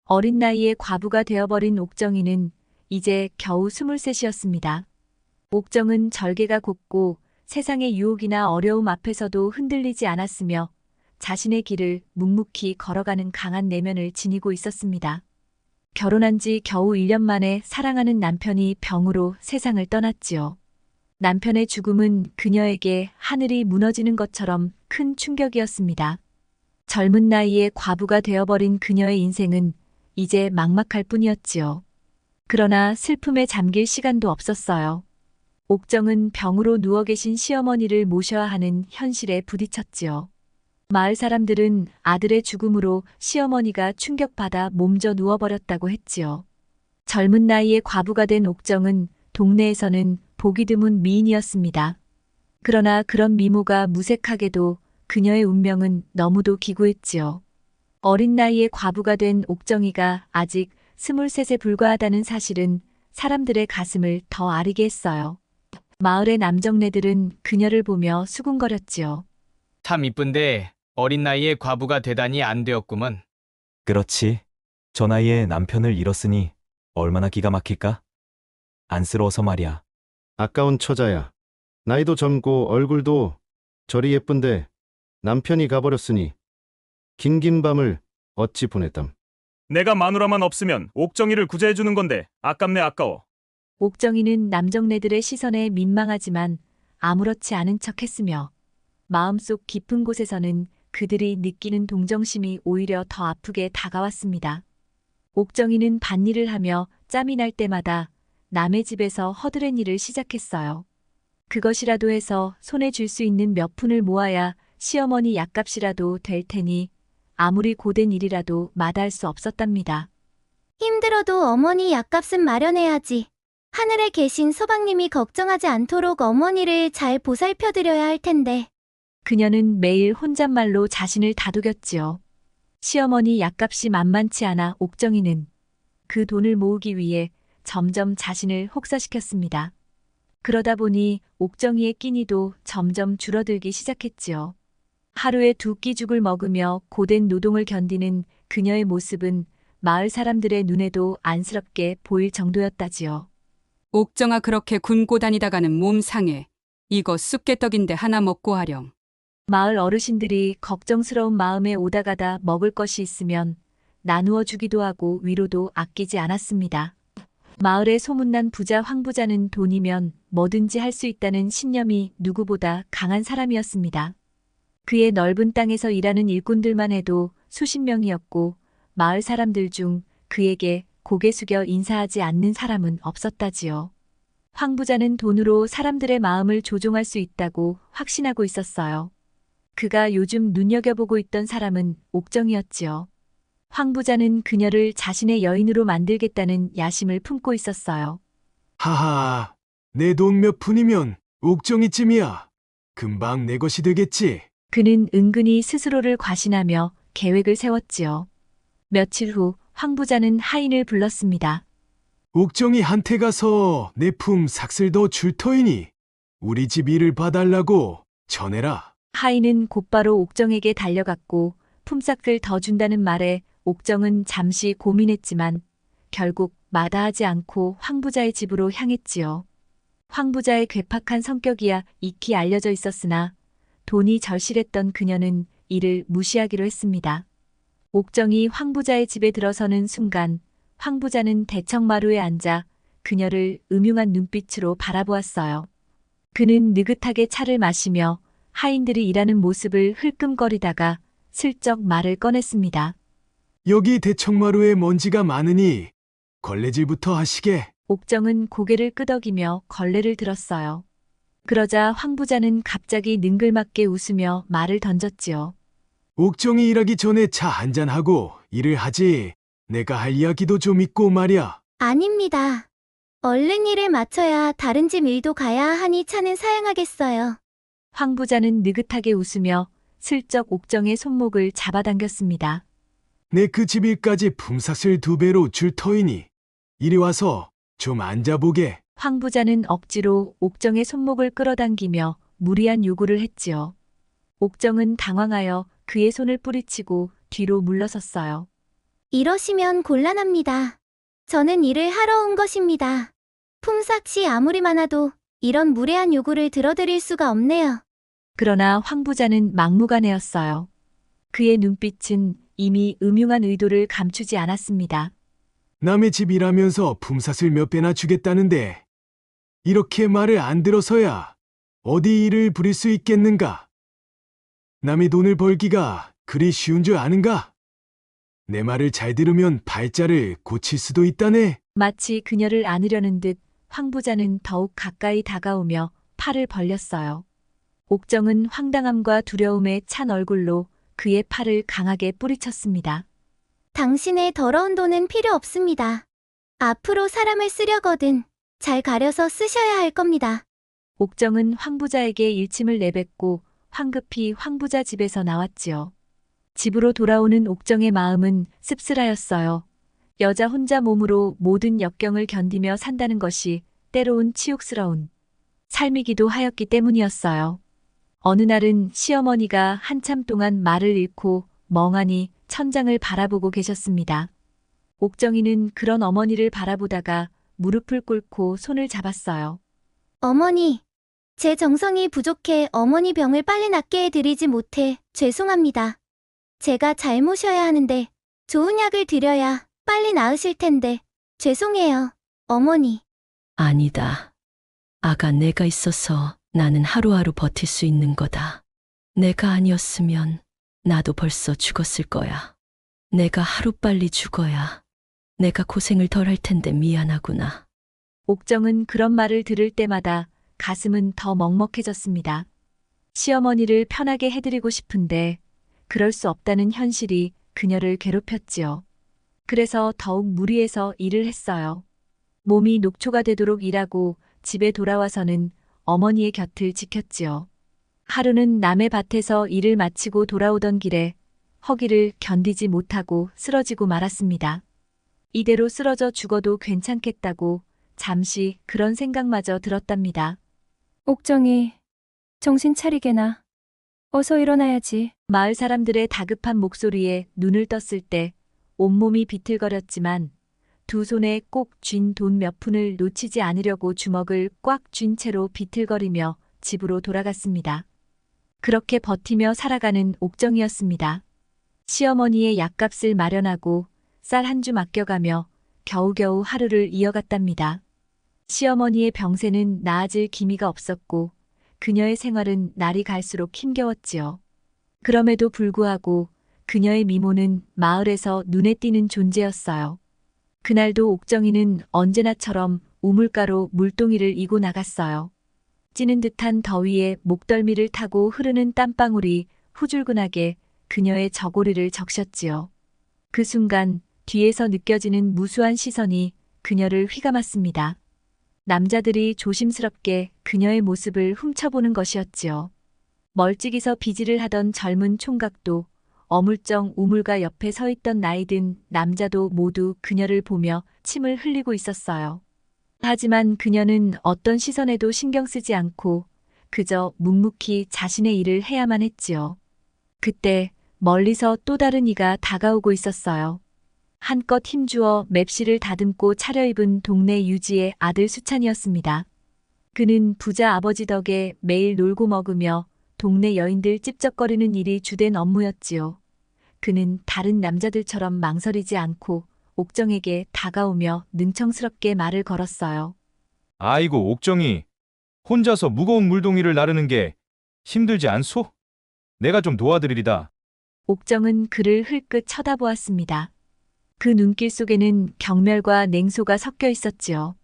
어린 나이에 과부가 되어버린 옥정이는 이제 겨우 23이었습니다. 옥정은 절개가 곱고 세상의 유혹이나 어려움 앞에서도 흔들리지 않았으며 자신의 길을 묵묵히 걸어가는 강한 내면을 지니고 있었습니다. 결혼한 지 겨우 1년 만에 사랑하는 남편이 병으로 세상을 떠났지요. 남편의 죽음은 그녀에게 하늘이 무너지는 것처럼 큰 충격이었습니다. 젊은 나이에 과부가 되어버린 그녀의 인생은 이제 막막할 뿐이었지요. 그러나 슬픔에 잠길 시간도 없었어요. 옥정은 병으로 누워 계신 시어머니를 모셔야 하는 현실에 부딪혔지요. 마을 사람들은 아들의 죽음으로 시어머니가 충격받아 몸져 누워버렸다고 했지요. 젊은 나이에 과부가 된 옥정은 동네에서는 보기 드문 미인이었습니다. 그러나 그런 미모가 무색하게도 그녀의 운명은 너무도 기구했지요. 어린 나이에 과부가 된 옥정이가 아직 23에 불과하다는 사실은 사람들의 가슴을 더 아리게 했어요. 마을의 남정네들은 그녀를 보며 수군거렸지요. 참 이쁜데 어린 나이에 과부가 되다니 안 되었구먼. 그렇지. 저 나이에 남편을 잃었으니 얼마나 기가 막힐까? 안쓰러워서 말이야. 아까운 처자야. 나이도 젊고 얼굴도 저리 예쁜데 남편이 가버렸으니 긴긴 밤을 어찌 보냈담. 내가 마누라만 없으면 옥정이를 구제해주는 건데 아깝네 아까워. 옥정이는 남정네들의 시선에 민망하지만 아무렇지 않은 척했으며 마음속 깊은 곳에서는 그들이 느끼는 동정심이 오히려 더 아프게 다가왔습니다. 옥정이는 밭일을 하며 짬이 날 때마다 남의 집에서 허드렛 일을 시작했어요. 그것이라도 해서 손에 쥘 수 있는 몇 푼을 모아야 시어머니 약값이라도 될 테니 아무리 고된 일이라도 마다할 수 없었답니다. 힘들어도 어머니 약값은 마련해야지. 하늘에 계신 서방님이 걱정하지 않도록 어머니를 잘 보살펴드려야 할 텐데. 그녀는 매일 혼잣말로 자신을 다독였지요. 시어머니 약값이 만만치 않아 옥정이는 그 돈을 모으기 위해 점점 자신을 혹사시켰습니다. 그러다 보니 옥정이의 끼니도 점점 줄어들기 시작했지요. 하루에 2끼 죽을 먹으며 고된 노동을 견디는 그녀의 모습은 마을 사람들의 눈에도 안쓰럽게 보일 정도였다지요. 옥정아 그렇게 굶고 다니다가는 몸 상해. 이거 쑥개떡인데 하나 먹고 하렴. 마을 어르신들이 걱정스러운 마음에 오다가다 먹을 것이 있으면 나누어 주기도 하고 위로도 아끼지 않았습니다. 마을의 소문난 부자 황부자는 돈이면 뭐든지 할 수 있다는 신념이 누구보다 강한 사람이었습니다. 그의 넓은 땅에서 일하는 일꾼들만 해도 수십 명이었고 마을 사람들 중 그에게 고개 숙여 인사하지 않는 사람은 없었다지요. 황부자는 돈으로 사람들의 마음을 조종할 수 있다고 확신하고 있었어요. 그가 요즘 눈여겨보고 있던 사람은 옥정이었지요. 황부자는 그녀를 자신의 여인으로 만들겠다는 야심을 품고 있었어요. 하하, 내 돈 몇 푼이면 옥정이쯤이야. 금방 내 것이 되겠지. 그는 은근히 스스로를 과신하며 계획을 세웠지요. 며칠 후 황부자는 하인을 불렀습니다. 옥정이한테 가서 내 품 삭슬 더 줄 터이니 우리 집 일을 봐달라고 전해라. 하인은 곧바로 옥정에게 달려갔고 품삯을 더 준다는 말에 옥정은 잠시 고민했지만 결국 마다하지 않고 황부자의 집으로 향했지요. 황부자의 괴팍한 성격이야 익히 알려져 있었으나 돈이 절실했던 그녀는 이를 무시하기로 했습니다. 옥정이 황부자의 집에 들어서는 순간 황부자는 대청마루에 앉아 그녀를 음흉한 눈빛으로 바라보았어요. 그는 느긋하게 차를 마시며 하인들이 일하는 모습을 흘끔거리다가 슬쩍 말을 꺼냈습니다. 여기 대청마루에 먼지가 많으니 걸레질부터 하시게. 옥정은 고개를 끄덕이며 걸레를 들었어요. 그러자 황부자는 갑자기 능글맞게 웃으며 말을 던졌지요. 옥정이 일하기 전에 차 한잔하고 일을 하지. 내가 할 이야기도 좀 있고 말이야. 아닙니다. 얼른 일을 마쳐야 다른 집 일도 가야 하니 차는 사양하겠어요. 황부자는 느긋하게 웃으며 슬쩍 옥정의 손목을 잡아당겼습니다. 내 그 집 일까지 품삯을 2배로 줄 터이니 이리 와서 좀 앉아보게. 황부자는 억지로 옥정의 손목을 끌어당기며 무리한 요구를 했지요. 옥정은 당황하여 그의 손을 뿌리치고 뒤로 물러섰어요. 이러시면 곤란합니다. 저는 일을 하러 온 것입니다. 품삯이 아무리 많아도 이런 무례한 요구를 들어드릴 수가 없네요. 그러나 황 부자는 막무가내였어요. 그의 눈빛은 이미 음흉한 의도를 감추지 않았습니다. 남의 집 일하면서 품삯을 몇 배나 주겠다는데 이렇게 말을 안 들어서야 어디 일을 부릴 수 있겠는가? 남의 돈을 벌기가 그리 쉬운 줄 아는가? 내 말을 잘 들으면 발자를 고칠 수도 있다네. 마치 그녀를 안으려는 듯 황 부자는 더욱 가까이 다가오며 팔을 벌렸어요. 옥정은 황당함과 두려움에 찬 얼굴로 그의 팔을 강하게 뿌리쳤습니다. 당신의 더러운 돈은 필요 없습니다. 앞으로 사람을 쓰려거든 잘 가려서 쓰셔야 할 겁니다. 옥정은 황 부자에게 일침을 내뱉고 황급히 황 부자 집에서 나왔지요. 집으로 돌아오는 옥정의 마음은 씁쓸하였어요. 여자 혼자 몸으로 모든 역경을 견디며 산다는 것이 때로운 치욕스러운 삶이기도 하였기 때문이었어요. 어느 날은 시어머니가 한참 동안 말을 잃고 멍하니 천장을 바라보고 계셨습니다. 옥정이는 그런 어머니를 바라보다가 무릎을 꿇고 손을 잡았어요. 어머니, 제 정성이 부족해 어머니 병을 빨리 낫게 해드리지 못해 죄송합니다. 제가 잘 모셔야 하는데 좋은 약을 드려야 빨리 나으실 텐데 죄송해요, 어머니. 아니다. 아가 내가 있어서 나는 하루하루 버틸 수 있는 거다. 내가 아니었으면 나도 벌써 죽었을 거야. 내가 하루빨리 죽어야 내가 고생을 덜 할 텐데 미안하구나. 옥정은 그런 말을 들을 때마다 가슴은 더 먹먹해졌습니다. 시어머니를 편하게 해드리고 싶은데 그럴 수 없다는 현실이 그녀를 괴롭혔지요. 그래서 더욱 무리해서 일을 했어요. 몸이 녹초가 되도록 일하고 집에 돌아와서는 어머니의 곁을 지켰지요. 하루는 남의 밭에서 일을 마치고 돌아오던 길에 허기를 견디지 못하고 쓰러지고 말았습니다. 이대로 쓰러져 죽어도 괜찮겠다고 잠시 그런 생각마저 들었답니다. 옥정이, 정신 차리게나. 어서 일어나야지. 마을 사람들의 다급한 목소리에 눈을 떴을 때 온몸이 비틀거렸지만 두 손에 꼭 쥔 돈 몇 푼을 놓치지 않으려고 주먹을 꽉 쥔 채로 비틀거리며 집으로 돌아갔습니다. 그렇게 버티며 살아가는 옥정이었습니다. 시어머니의 약값을 마련하고 쌀 한 줌 아껴가며 겨우겨우 하루를 이어갔답니다. 시어머니의 병세는 나아질 기미가 없었고 그녀의 생활은 날이 갈수록 힘겨웠지요. 그럼에도 불구하고 그녀의 미모는 마을에서 눈에 띄는 존재였어요. 그날도 옥정이는 언제나처럼 우물가로 물동이를 이고 나갔어요. 찌는 듯한 더위에 목덜미를 타고 흐르는 땀방울이 후줄근하게 그녀의 저고리를 적셨지요. 그 순간 뒤에서 느껴지는 무수한 시선이 그녀를 휘감았습니다. 남자들이 조심스럽게 그녀의 모습을 훔쳐보는 것이었지요. 멀찍이서 비질을 하던 젊은 총각도 어물쩡 우물가 옆에 서 있던 나이든 남자도 모두 그녀를 보며 침을 흘리고 있었어요. 하지만 그녀는 어떤 시선에도 신경 쓰지 않고 그저 묵묵히 자신의 일을 해야만 했지요. 그때 멀리서 또 다른 이가 다가오고 있었어요. 한껏 힘주어 맵시를 다듬고 차려입은 동네 유지의 아들 수찬이었습니다. 그는 부자 아버지 덕에 매일 놀고 먹으며 동네 여인들 찝쩍거리는 일이 주된 업무였지요. 그는 다른 남자들처럼 망설이지 않고 옥정에게 다가오며 능청스럽게 말을 걸었어요. 아이고, 옥정이. 혼자서 무거운 물동이를 나르는 게 힘들지 않소? 내가 좀 도와드리리다. 옥정은 그를 흘끗 쳐다보았습니다. 그 눈길 속에는 경멸과 냉소가 섞여 있었지요.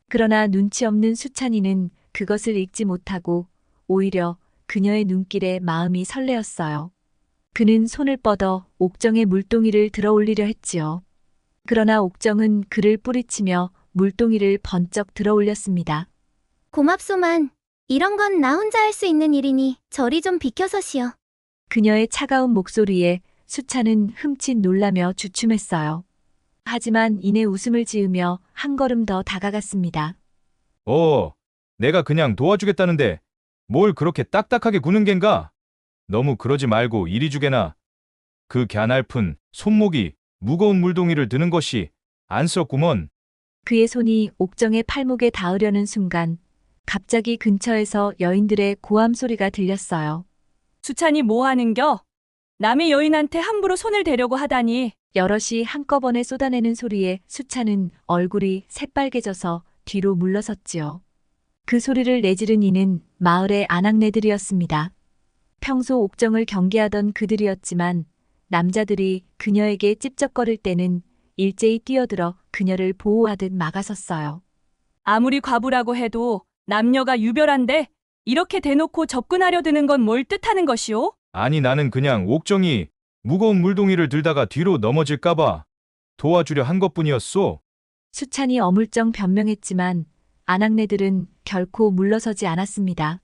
그러나 눈치 없는 수찬이는 그것을 읽지 못하고 오히려 그녀의 눈길에 마음이 설레었어요. 그는 손을 뻗어 옥정의 물동이를 들어 올리려 했지요. 그러나 옥정은 그를 뿌리치며 물동이를 번쩍 들어 올렸습니다. 고맙소만. 이런 건 나 혼자 할 수 있는 일이니 저리 좀 비켜서시오. 그녀의 차가운 목소리에 수찬은 흠칫 놀라며 주춤했어요. 하지만 이내 웃음을 지으며 한 걸음 더 다가갔습니다. 내가 그냥 도와주겠다는데 뭘 그렇게 딱딱하게 구는 겐가? 너무 그러지 말고 이리 주게나. 그 갸날픈 손목이 무거운 물동이를 드는 것이 안쓰럽구먼. 그의 손이 옥정의 팔목에 닿으려는 순간 갑자기 근처에서 여인들의 고함 소리가 들렸어요. 수찬이 뭐 하는겨? 남의 여인한테 함부로 손을 대려고 하다니. 여럿이 한꺼번에 쏟아내는 소리에 수찬은 얼굴이 새빨개져서 뒤로 물러섰지요. 그 소리를 내지른 이는 마을의 아낙네들이었습니다. 평소 옥정을 경계하던 그들이었지만 남자들이 그녀에게 찝쩍거릴 때는 일제히 뛰어들어 그녀를 보호하듯 막아섰어요. 아무리 과부라고 해도 남녀가 유별한데 이렇게 대놓고 접근하려 드는 건 뭘 뜻하는 것이오? 아니 나는 그냥 옥정이 무거운 물동이를 들다가 뒤로 넘어질까봐 도와주려 한 것뿐이었소. 수찬이 어물쩡 변명했지만 아낙네들은 결코 물러서지 않았습니다.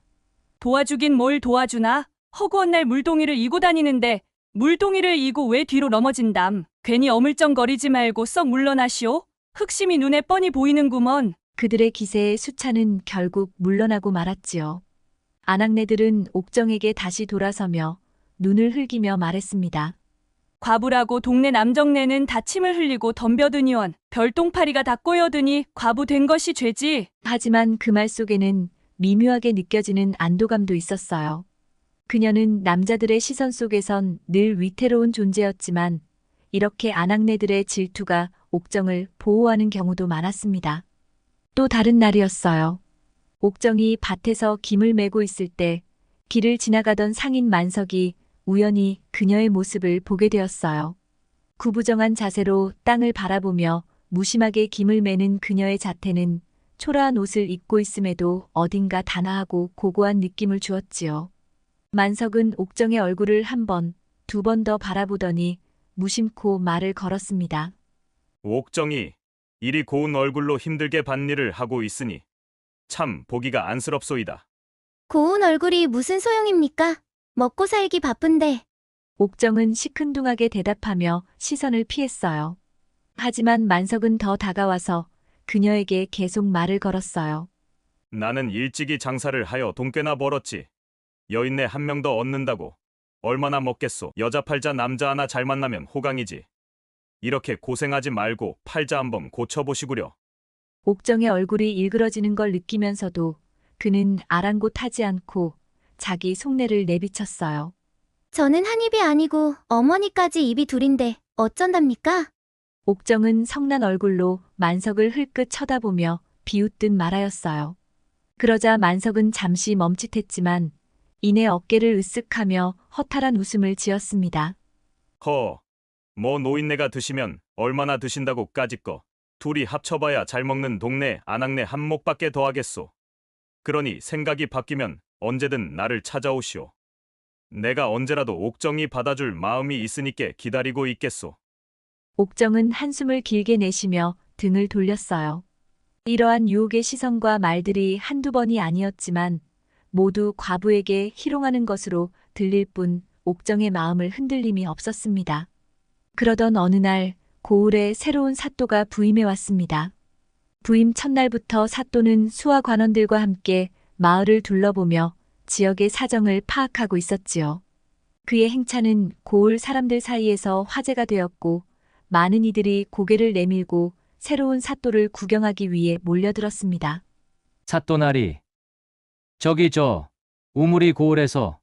도와주긴 뭘 도와주나? 허구한 날 물동이를 이고 다니는데 물동이를 이고 왜 뒤로 넘어진담? 괜히 어물쩡거리지 말고 썩 물러나시오. 흑심이 눈에 뻔히 보이는구먼. 그들의 기세에 수찬은 결국 물러나고 말았지요. 아낙네들은 옥정에게 다시 돌아서며 눈을 흘기며 말했습니다. 과부라고 동네 남정네는 다 침을 흘리고 덤벼드니원 별똥파리가 다 꼬여드니 과부 된 것이 죄지. 하지만 그 말 속에는 미묘하게 느껴지는 안도감도 있었어요. 그녀는 남자들의 시선 속에선 늘 위태로운 존재였지만 이렇게 아낙네들의 질투가 옥정을 보호하는 경우도 많았습니다. 또 다른 날이었어요. 옥정이 밭에서 김을 메고 있을 때 길을 지나가던 상인 만석이 우연히 그녀의 모습을 보게 되었어요. 구부정한 자세로 땅을 바라보며 무심하게 김을 매는 그녀의 자태는 초라한 옷을 입고 있음에도 어딘가 단아하고 고고한 느낌을 주었지요. 만석은 옥정의 얼굴을 한 번, 두 번 더 바라보더니 무심코 말을 걸었습니다. 옥정이 이리 고운 얼굴로 힘들게 밭일을 하고 있으니 참 보기가 안쓰럽소이다. 고운 얼굴이 무슨 소용입니까? 먹고 살기 바쁜데. 옥정은 시큰둥하게 대답하며 시선을 피했어요. 하지만 만석은 더 다가와서 그녀에게 계속 말을 걸었어요. 나는 일찍이 장사를 하여 돈 꽤나 벌었지. 여인네 한 명 더 얻는다고 얼마나 먹겠소. 여자 팔자 남자 하나 잘 만나면 호강이지. 이렇게 고생하지 말고 팔자 한번 고쳐보시구려. 옥정의 얼굴이 일그러지는 걸 느끼면서도 그는 아랑곳하지 않고 자기 속내를 내비쳤어요. 저는 한 입이 아니고 어머니까지 입이 둘인데 어쩐답니까? 옥정은 성난 얼굴로 만석을 흘끗 쳐다보며 비웃듯 말하였어요. 그러자 만석은 잠시 멈칫했지만 이내 어깨를 으쓱하며 허탈한 웃음을 지었습니다. 뭐 노인네가 드시면 얼마나 드신다고 까짓거. 둘이 합쳐봐야 잘 먹는 동네 아낙네 한 몫밖에 더 하겠소. 그러니 생각이 바뀌면 언제든 나를 찾아오시오. 내가 언제라도 옥정이 받아줄 마음이 있으니께 기다리고 있겠소. 옥정은 한숨을 길게 내쉬며 등을 돌렸어요. 이러한 유혹의 시선과 말들이 한두 번이 아니었지만 모두 과부에게 희롱하는 것으로 들릴 뿐 옥정의 마음을 흔들림이 없었습니다. 그러던 어느 날 고을에 새로운 사또가 부임해 왔습니다. 부임 첫날부터 사또는 수하 관원들과 함께 마을을 둘러보며 지역의 사정을 파악하고 있었지요. 그의 행차는 고을 사람들 사이에서 화제가 되었고 많은 이들이 고개를 내밀고 새로운 사또를 구경하기 위해 몰려들었습니다. 사또나리, 저기 저 우물이 고을에서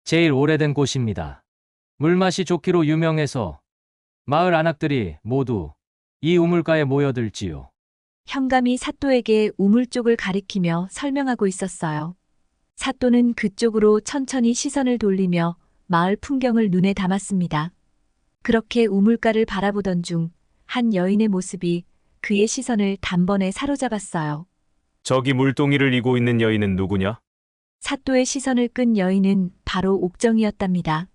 제일 오래된 곳입니다. 물맛이 좋기로 유명해서 마을 안악들이 모두 이 우물가에 모여들지요. 현감이 사또에게 우물 쪽을 가리키며 설명하고 있었어요. 사또는 그쪽으로 천천히 시선을 돌리며 마을 풍경을 눈에 담았습니다. 그렇게 우물가를 바라보던 중 한 여인의 모습이 그의 시선을 단번에 사로잡았어요. 저기 물동이를 이고 있는 여인은 누구냐? 사또의 시선을 끈 여인은 바로 옥정이었답니다.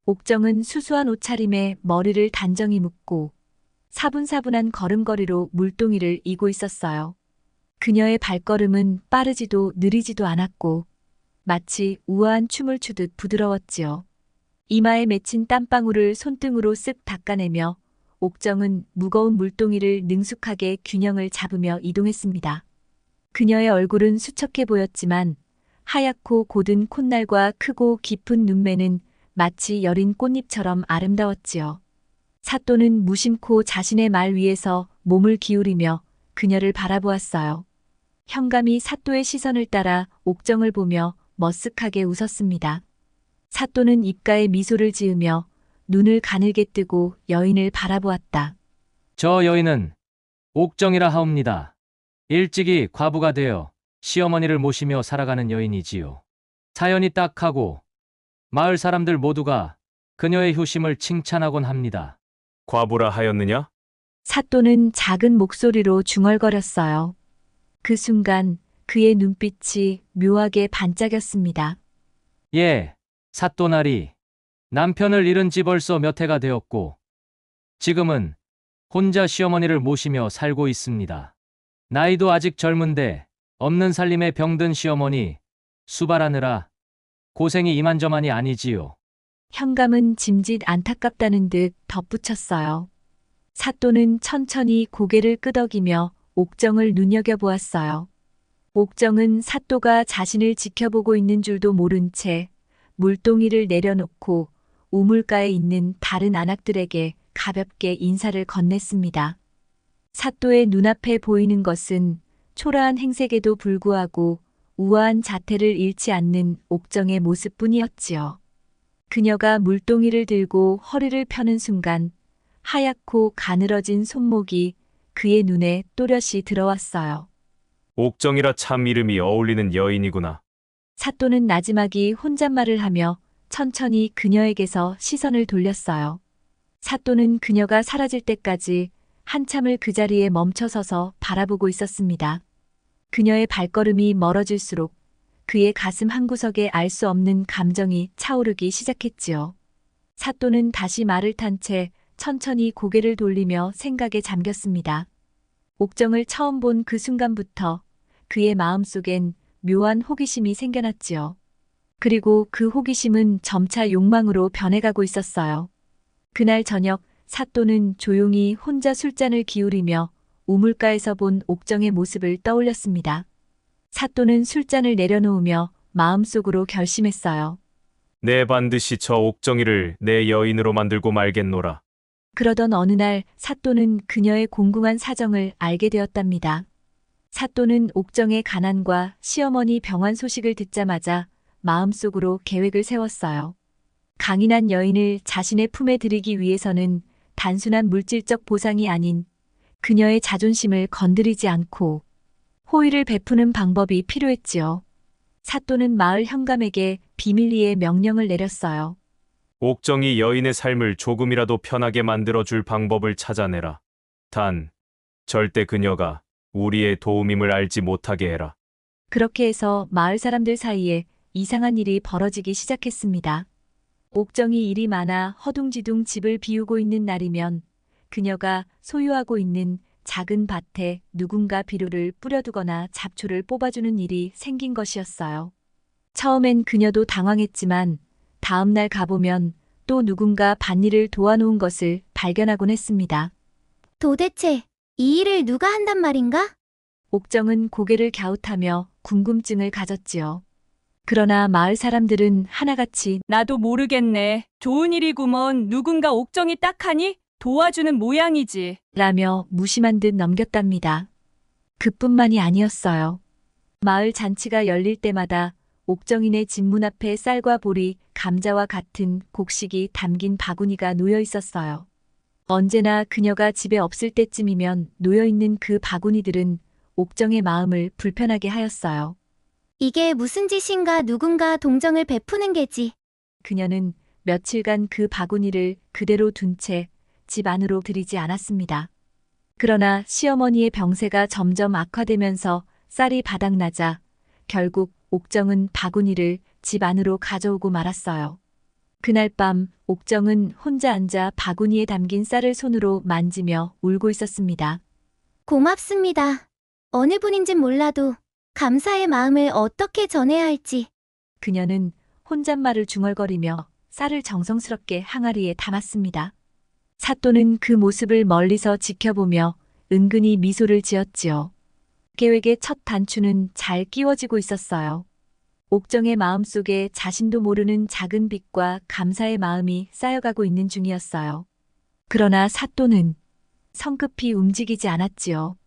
옥정은 수수한 옷차림에 머리를 단정히 묶고 사분사분한 걸음걸이로 물동이를 이고 있었어요. 그녀의 발걸음은 빠르지도 느리지도 않았고 마치 우아한 춤을 추듯 부드러웠지요. 이마에 맺힌 땀방울을 손등으로 쓱 닦아내며 옥정은 무거운 물동이를 능숙하게 균형을 잡으며 이동했습니다. 그녀의 얼굴은 수척해 보였지만 하얗고 곧은 콧날과 크고 깊은 눈매는 마치 여린 꽃잎처럼 아름다웠지요. 사또는 무심코 자신의 말 위에서 몸을 기울이며 그녀를 바라보았어요. 현감이 사또의 시선을 따라 옥정을 보며 머쓱하게 웃었습니다. 사또는 입가에 미소를 지으며 눈을 가늘게 뜨고 여인을 바라보았다. 저 여인은 옥정이라 하옵니다. 일찍이 과부가 되어 시어머니를 모시며 살아가는 여인이지요. 사연이 딱하고 마을 사람들 모두가 그녀의 효심을 칭찬하곤 합니다. 과부라 하였느냐? 사또는 작은 목소리로 중얼거렸어요. 그 순간 그의 눈빛이 묘하게 반짝였습니다. 예, 사또나리. 남편을 잃은 지 벌써 몇 해가 되었고 지금은 혼자 시어머니를 모시며 살고 있습니다. 나이도 아직 젊은데 없는 살림에 병든 시어머니 수발하느라 고생이 이만저만이 아니지요. 현감은 짐짓 안타깝다는 듯 덧붙였어요. 사또는 천천히 고개를 끄덕이며 옥정을 눈여겨보았어요. 옥정은 사또가 자신을 지켜보고 있는 줄도 모른 채 물동이를 내려놓고 우물가에 있는 다른 안악들에게 가볍게 인사를 건넸습니다. 사또의 눈앞에 보이는 것은 초라한 행색에도 불구하고 우아한 자태를 잃지 않는 옥정의 모습뿐이었지요. 그녀가 물동이를 들고 허리를 펴는 순간 하얗고 가늘어진 손목이 그의 눈에 또렷이 들어왔어요. 옥정이라 참 이름이 어울리는 여인이구나. 사또는 나지막이 혼잣말을 하며 천천히 그녀에게서 시선을 돌렸어요. 사또는 그녀가 사라질 때까지 한참을 그 자리에 멈춰서서 바라보고 있었습니다. 그녀의 발걸음이 멀어질수록 그의 가슴 한구석에 알 수 없는 감정이 차오르기 시작했지요. 사또는 다시 말을 탄 채 천천히 고개를 돌리며 생각에 잠겼습니다. 옥정을 처음 본 그 순간부터 그의 마음속엔 묘한 호기심이 생겨났지요. 그리고 그 호기심은 점차 욕망으로 변해가고 있었어요. 그날 저녁 사또는 조용히 혼자 술잔을 기울이며 우물가에서 본 옥정의 모습을 떠올렸습니다. 사또는 술잔을 내려놓으며 마음속으로 결심했어요. 내 반드시 저 옥정이를 내 여인으로 만들고 말겠노라. 그러던 어느 날 사또는 그녀의 공공한 사정을 알게 되었답니다. 사또는 옥정의 가난과 시어머니 병환 소식을 듣자마자 마음속으로 계획을 세웠어요. 강인한 여인을 자신의 품에 들이기 위해서는 단순한 물질적 보상이 아닌 그녀의 자존심을 건드리지 않고 호의를 베푸는 방법이 필요했지요. 사또는 마을 현감에게 비밀리에 명령을 내렸어요. 옥정이 여인의 삶을 조금이라도 편하게 만들어줄 방법을 찾아내라. 단, 절대 그녀가 우리의 도움임을 알지 못하게 해라. 그렇게 해서 마을 사람들 사이에 이상한 일이 벌어지기 시작했습니다. 옥정이 일이 많아 허둥지둥 집을 비우고 있는 날이면 그녀가 소유하고 있는 작은 밭에 누군가 비료를 뿌려두거나 잡초를 뽑아주는 일이 생긴 것이었어요. 처음엔 그녀도 당황했지만 다음 날 가보면 또 누군가 밭일을 도와놓은 것을 발견하곤 했습니다. 도대체 이 일을 누가 한단 말인가? 옥정은 고개를 갸웃하며 궁금증을 가졌지요. 그러나 마을 사람들은 하나같이 나도 모르겠네. 좋은 일이구먼. 누군가 옥정이 딱하니 도와주는 모양이지. 라며 무심한 듯 넘겼답니다. 그뿐만이 아니었어요. 마을 잔치가 열릴 때마다 옥정인의 집 문 앞에 쌀과 보리, 감자와 같은 곡식이 담긴 바구니가 놓여 있었어요. 언제나 그녀가 집에 없을 때쯤이면 놓여있는 그 바구니들은 옥정의 마음을 불편하게 하였어요. 이게 무슨 짓인가? 누군가 동정을 베푸는 게지. 그녀는 며칠간 그 바구니를 그대로 둔 채 집 안으로 들이지 않았습니다. 그러나 시어머니의 병세가 점점 악화되면서 쌀이 바닥나자 결국 옥정은 바구니를 집 안으로 가져오고 말았어요. 그날 밤 옥정은 혼자 앉아 바구니에 담긴 쌀을 손으로 만지며 울고 있었습니다. 고맙습니다. 어느 분인진 몰라도 감사의 마음을 어떻게 전해야 할지. 그녀는 혼잣말을 중얼거리며 쌀을 정성스럽게 항아리에 담았습니다. 사또는 그 모습을 멀리서 지켜보며 은근히 미소를 지었지요. 계획의 첫 단추는 잘 끼워지고 있었어요. 옥정의 마음속에 자신도 모르는 작은 빛과 감사의 마음이 쌓여가고 있는 중이었어요. 그러나 사또는 성급히 움직이지 않았지요.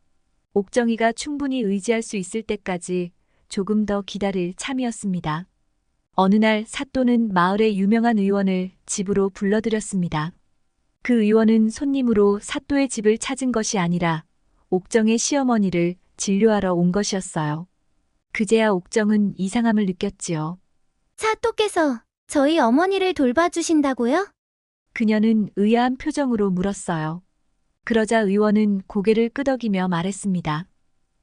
옥정이가 충분히 의지할 수 있을 때까지 조금 더 기다릴 참이었습니다. 어느 날 사또는 마을의 유명한 의원을 집으로 불러들였습니다. 그 의원은 손님으로 사또의 집을 찾은 것이 아니라 옥정의 시어머니를 진료하러 온 것이었어요. 그제야 옥정은 이상함을 느꼈지요. 사또께서 저희 어머니를 돌봐주신다고요? 그녀는 의아한 표정으로 물었어요. 그러자 의원은 고개를 끄덕이며 말했습니다.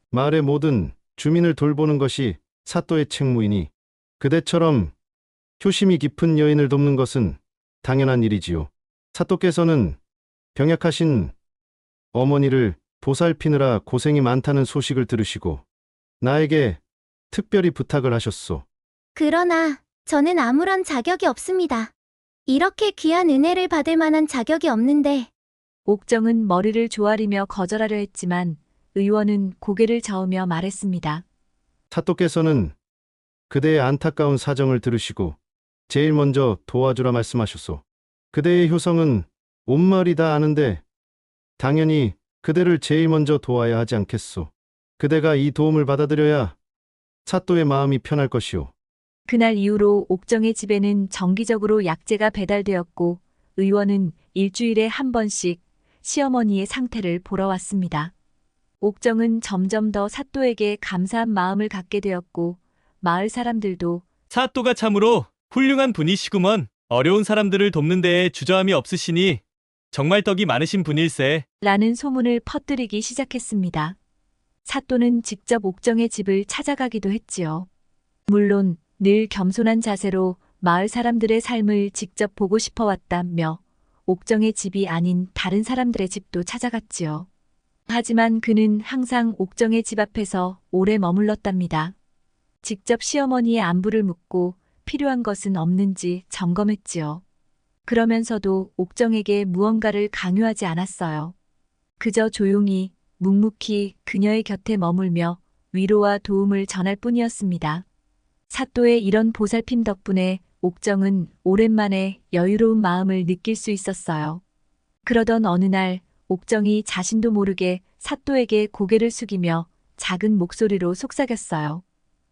마을의 모든 주민을 돌보는 것이 사또의 책무이니 그대처럼 효심이 깊은 여인을 돕는 것은 당연한 일이지요. 사또께서는 병약하신 어머니를 보살피느라 고생이 많다는 소식을 들으시고 나에게 특별히 부탁을 하셨소. 그러나 저는 아무런 자격이 없습니다. 이렇게 귀한 은혜를 받을 만한 자격이 없는데. 옥정은 머리를 조아리며 거절하려 했지만 의원은 고개를 저으며 말했습니다. 사또께서는 그대의 안타까운 사정을 들으시고 제일 먼저 도와주라 말씀하셨소. 그대의 효성은 온 마을이 다 아는데 당연히 그대를 제일 먼저 도와야 하지 않겠소. 그대가 이 도움을 받아들여야 사또의 마음이 편할 것이오. 그날 이후로 옥정의 집에는 정기적으로 약재가 배달되었고 의원은 일주일에 한 번씩 시어머니의 상태를 보러 왔습니다. 옥정은 점점 더 사또에게 감사한 마음을 갖게 되었고 마을 사람들도 사또가 참으로 훌륭한 분이시구먼. 어려운 사람들을 돕는 데에 주저함이 없으시니 정말 덕이 많으신 분일세. 라는 소문을 퍼뜨리기 시작했습니다. 사또는 직접 옥정의 집을 찾아가기도 했지요. 물론 늘 겸손한 자세로 마을 사람들의 삶을 직접 보고 싶어 왔다며 옥정의 집이 아닌 다른 사람들의 집도 찾아갔지요. 하지만 그는 항상 옥정의 집 앞에서 오래 머물렀답니다. 직접 시어머니의 안부를 묻고 필요한 것은 없는지 점검했지요. 그러면서도 옥정에게 무언가를 강요하지 않았어요. 그저 조용히 묵묵히 그녀의 곁에 머물며 위로와 도움을 전할 뿐이었습니다. 사또의 이런 보살핌 덕분에 옥정은 오랜만에 여유로운 마음을 느낄 수 있었어요. 그러던 어느 날 옥정이 자신도 모르게 사또에게 고개를 숙이며 작은 목소리로 속삭였어요.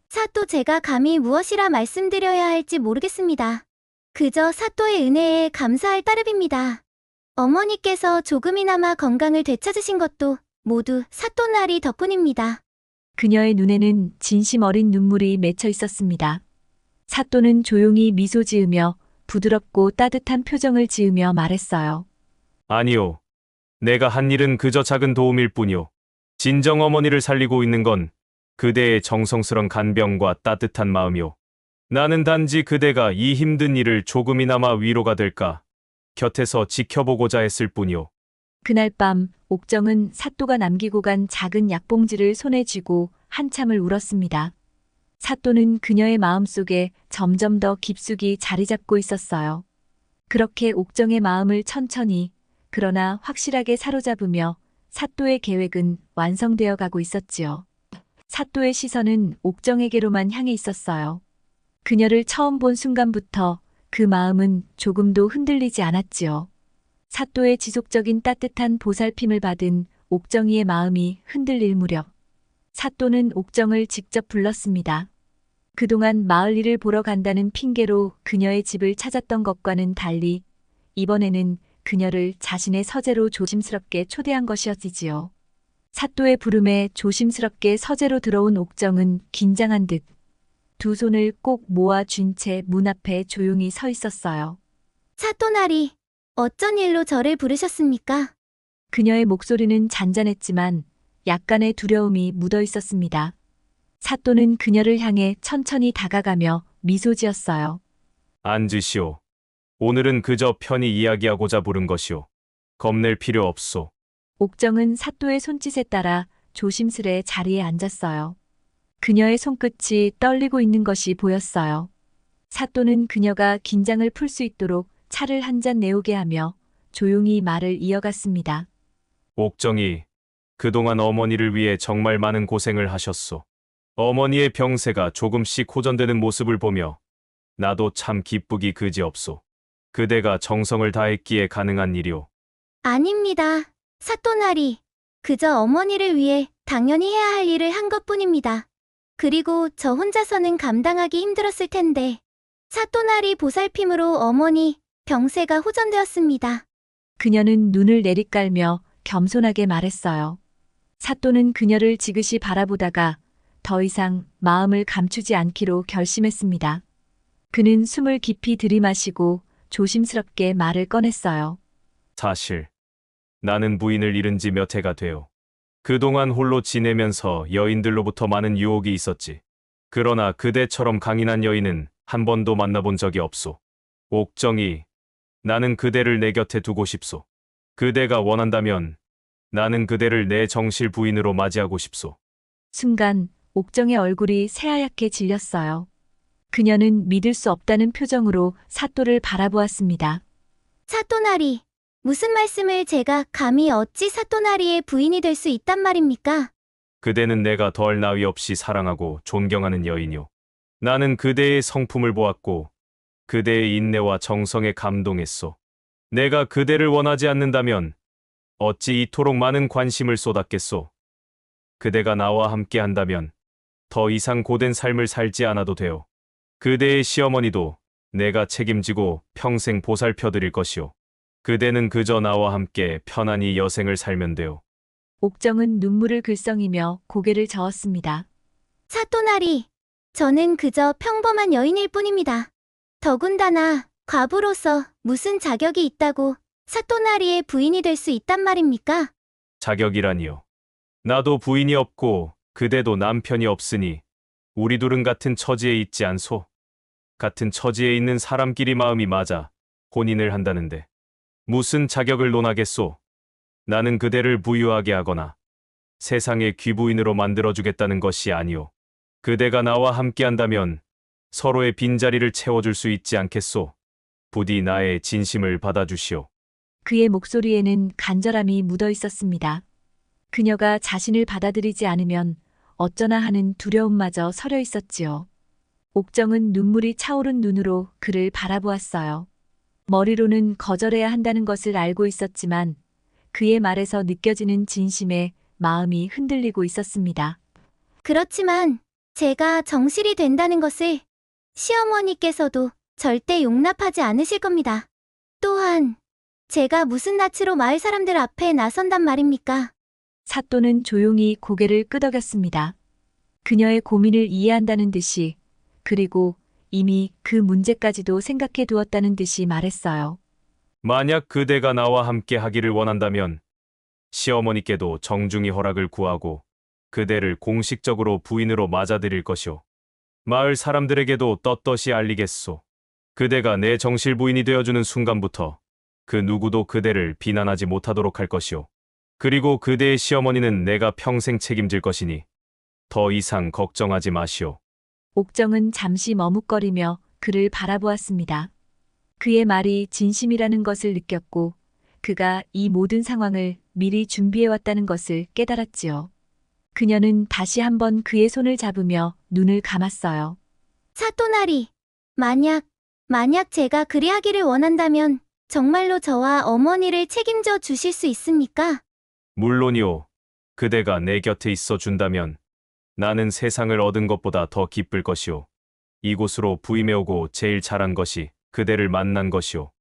사또 제가 감히 무엇이라 말씀드려야 할지 모르겠습니다. 그저 사또의 은혜에 감사할 따름입니다. 어머니께서 조금이나마 건강을 되찾으신 것도 모두 사또나리 덕분입니다. 그녀의 눈에는 진심 어린 눈물이 맺혀 있었습니다. 사또는 조용히 미소 지으며 부드럽고 따뜻한 표정을 지으며 말했어요. 아니요. 내가 한 일은 그저 작은 도움일 뿐이요. 진정 어머니를 살리고 있는 건 그대의 정성스런 간병과 따뜻한 마음이요. 나는 단지 그대가 이 힘든 일을 조금이나마 위로가 될까 곁에서 지켜보고자 했을 뿐이요. 그날 밤 옥정은 사또가 남기고 간 작은 약봉지를 손에 쥐고 한참을 울었습니다. 사또는 그녀의 마음속에 점점 더 깊숙이 자리 잡고 있었어요. 그렇게 옥정의 마음을 천천히 그러나 확실하게 사로잡으며 사또의 계획은 완성되어 가고 있었지요. 사또의 시선은 옥정에게로만 향해 있었어요. 그녀를 처음 본 순간부터 그 마음은 조금도 흔들리지 않았지요. 사또의 지속적인 따뜻한 보살핌을 받은 옥정이의 마음이 흔들릴 무렵 사또는 옥정을 직접 불렀습니다. 그동안 마을 일을 보러 간다는 핑계로 그녀의 집을 찾았던 것과는 달리 이번에는 그녀를 자신의 서재로 조심스럽게 초대한 것이었지요. 사또의 부름에 조심스럽게 서재로 들어온 옥정은 긴장한 듯 두 손을 꼭 모아 쥔 채 문 앞에 조용히 서 있었어요. 사또나리, 어쩐 일로 저를 부르셨습니까? 그녀의 목소리는 잔잔했지만 약간의 두려움이 묻어 있었습니다. 사또는 그녀를 향해 천천히 다가가며 미소 지었어요. 앉으시오. 오늘은 그저 편히 이야기하고자 부른 것이오. 겁낼 필요 없소. 옥정은 사또의 손짓에 따라 조심스레 자리에 앉았어요. 그녀의 손끝이 떨리고 있는 것이 보였어요. 사또는 그녀가 긴장을 풀 수 있도록 차를 한 잔 내오게 하며 조용히 말을 이어갔습니다. 옥정이, 그동안 어머니를 위해 정말 많은 고생을 하셨소. 어머니의 병세가 조금씩 호전되는 모습을 보며 나도 참 기쁘기 그지없소. 그대가 정성을 다했기에 가능한 일이오. 아닙니다. 사또나리. 그저 어머니를 위해 당연히 해야 할 일을 한 것뿐입니다. 그리고 저 혼자서는 감당하기 힘들었을 텐데 사또나리 보살핌으로 어머니 병세가 호전되었습니다. 그녀는 눈을 내리깔며 겸손하게 말했어요. 사또는 그녀를 지그시 바라보다가 더 이상 마음을 감추지 않기로 결심했습니다. 그는 숨을 깊이 들이마시고 조심스럽게 말을 꺼냈어요. 사실 나는 부인을 잃은 지 몇 해가 돼요. 그동안 홀로 지내면서 여인들로부터 많은 유혹이 있었지. 그러나 그대처럼 강인한 여인은 한 번도 만나본 적이 없소. 옥정이, 나는 그대를 내 곁에 두고 싶소. 그대가 원한다면 나는 그대를 내 정실 부인으로 맞이하고 싶소. 순간 옥정의 얼굴이 새하얗게 질렸어요. 그녀는 믿을 수 없다는 표정으로 사또를 바라보았습니다. 사또나리, 무슨 말씀을 제가 감히 어찌 사또나리의 부인이 될 수 있단 말입니까? 그대는 내가 덜 나위 없이 사랑하고 존경하는 여인이오. 나는 그대의 성품을 보았고 그대의 인내와 정성에 감동했소. 내가 그대를 원하지 않는다면 어찌 이토록 많은 관심을 쏟았겠소. 그대가 나와 함께 한다면 더 이상 고된 삶을 살지 않아도 돼요. 그대의 시어머니도 내가 책임지고 평생 보살펴드릴 것이오. 그대는 그저 나와 함께 편안히 여생을 살면 돼요. 옥정은 눈물을 글썽이며 고개를 저었습니다. 사또나리, 저는 그저 평범한 여인일 뿐입니다. 더군다나 과부로서 무슨 자격이 있다고 사또나리의 부인이 될 수 있단 말입니까? 자격이라니요. 나도 부인이 없고 그대도 남편이 없으니 우리 둘은 같은 처지에 있지 않소. 같은 처지에 있는 사람끼리 마음이 맞아 혼인을 한다는데 무슨 자격을 논하겠소. 나는 그대를 부유하게 하거나 세상의 귀부인으로 만들어주겠다는 것이 아니오. 그대가 나와 함께한다면 서로의 빈자리를 채워줄 수 있지 않겠소. 부디 나의 진심을 받아주시오. 그의 목소리에는 간절함이 묻어 있었습니다. 그녀가 자신을 받아들이지 않으면 어쩌나 하는 두려움마저 서려 있었지요. 옥정은 눈물이 차오른 눈으로 그를 바라보았어요. 머리로는 거절해야 한다는 것을 알고 있었지만 그의 말에서 느껴지는 진심에 마음이 흔들리고 있었습니다. 그렇지만 제가 정실이 된다는 것을 시어머니께서도 절대 용납하지 않으실 겁니다. 또한 제가 무슨 낯으로 마을 사람들 앞에 나선단 말입니까? 사또는 조용히 고개를 끄덕였습니다. 그녀의 고민을 이해한다는 듯이, 그리고 이미 그 문제까지도 생각해 두었다는 듯이 말했어요. 만약 그대가 나와 함께 하기를 원한다면 시어머니께도 정중히 허락을 구하고 그대를 공식적으로 부인으로 맞아들일 것이오. 마을 사람들에게도 떳떳이 알리겠소. 그대가 내 정실 부인이 되어주는 순간부터 그 누구도 그대를 비난하지 못하도록 할 것이오. 그리고 그대의 시어머니는 내가 평생 책임질 것이니 더 이상 걱정하지 마시오. 옥정은 잠시 머뭇거리며 그를 바라보았습니다. 그의 말이 진심이라는 것을 느꼈고 그가 이 모든 상황을 미리 준비해왔다는 것을 깨달았지요. 그녀는 다시 한번 그의 손을 잡으며 눈을 감았어요. 사또나리, 만약 제가 그리하기를 원한다면 정말로 저와 어머니를 책임져 주실 수 있습니까? 물론이오. 그대가 내 곁에 있어 준다면 나는 세상을 얻은 것보다 더 기쁠 것이오. 이곳으로 부임해 오고 제일 잘한 것이 그대를 만난 것이오.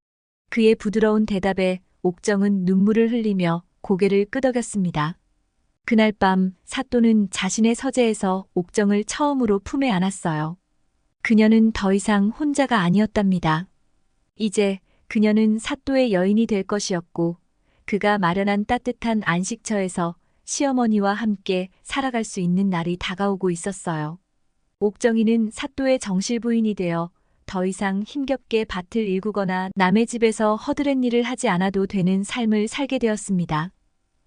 그의 부드러운 대답에 옥정은 눈물을 흘리며 고개를 끄덕였습니다. 그날 밤 사또는 자신의 서재에서 옥정을 처음으로 품에 안았어요. 그녀는 더 이상 혼자가 아니었답니다. 이제 그녀는 사또의 여인이 될 것이었고 그가 마련한 따뜻한 안식처에서 시어머니와 함께 살아갈 수 있는 날이 다가오고 있었어요. 옥정이는 사또의 정실 부인이 되어 더 이상 힘겹게 밭을 일구거나 남의 집에서 허드렛 일을 하지 않아도 되는 삶을 살게 되었습니다.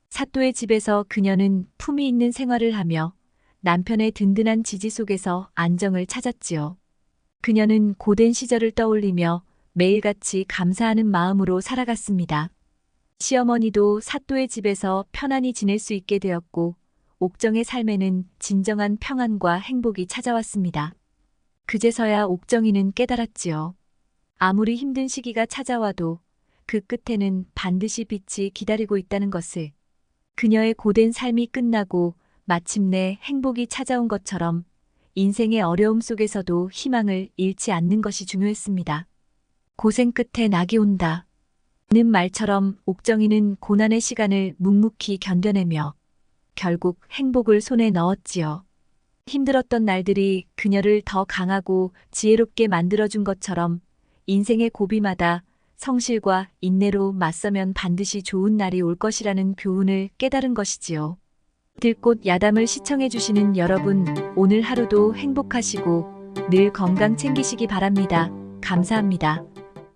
사또의 집에서 그녀는 품위 있는 생활을 하며 남편의 든든한 지지 속에서 안정을 찾았지요. 그녀는 고된 시절을 떠올리며 매일같이 감사하는 마음으로 살아갔습니다. 시어머니도 사또의 집에서 편안히 지낼 수 있게 되었고 옥정의 삶에는 진정한 평안과 행복이 찾아왔습니다. 그제서야 옥정이는 깨달았지요. 아무리 힘든 시기가 찾아와도 그 끝에는 반드시 빛이 기다리고 있다는 것을. 그녀의 고된 삶이 끝나고 마침내 행복이 찾아온 것처럼 인생의 어려움 속에서도 희망을 잃지 않는 것이 중요했습니다. 고생 끝에 낙이 온다. 는 말처럼 옥정이는 고난의 시간을 묵묵히 견뎌내며 결국 행복을 손에 넣었지요. 힘들었던 날들이 그녀를 더 강하고 지혜롭게 만들어준 것처럼 인생의 고비마다 성실과 인내로 맞서면 반드시 좋은 날이 올 것이라는 교훈을 깨달은 것이지요. 들꽃 야담을 시청해주시는 여러분, 오늘 하루도 행복하시고 늘 건강 챙기시기 바랍니다. 감사합니다.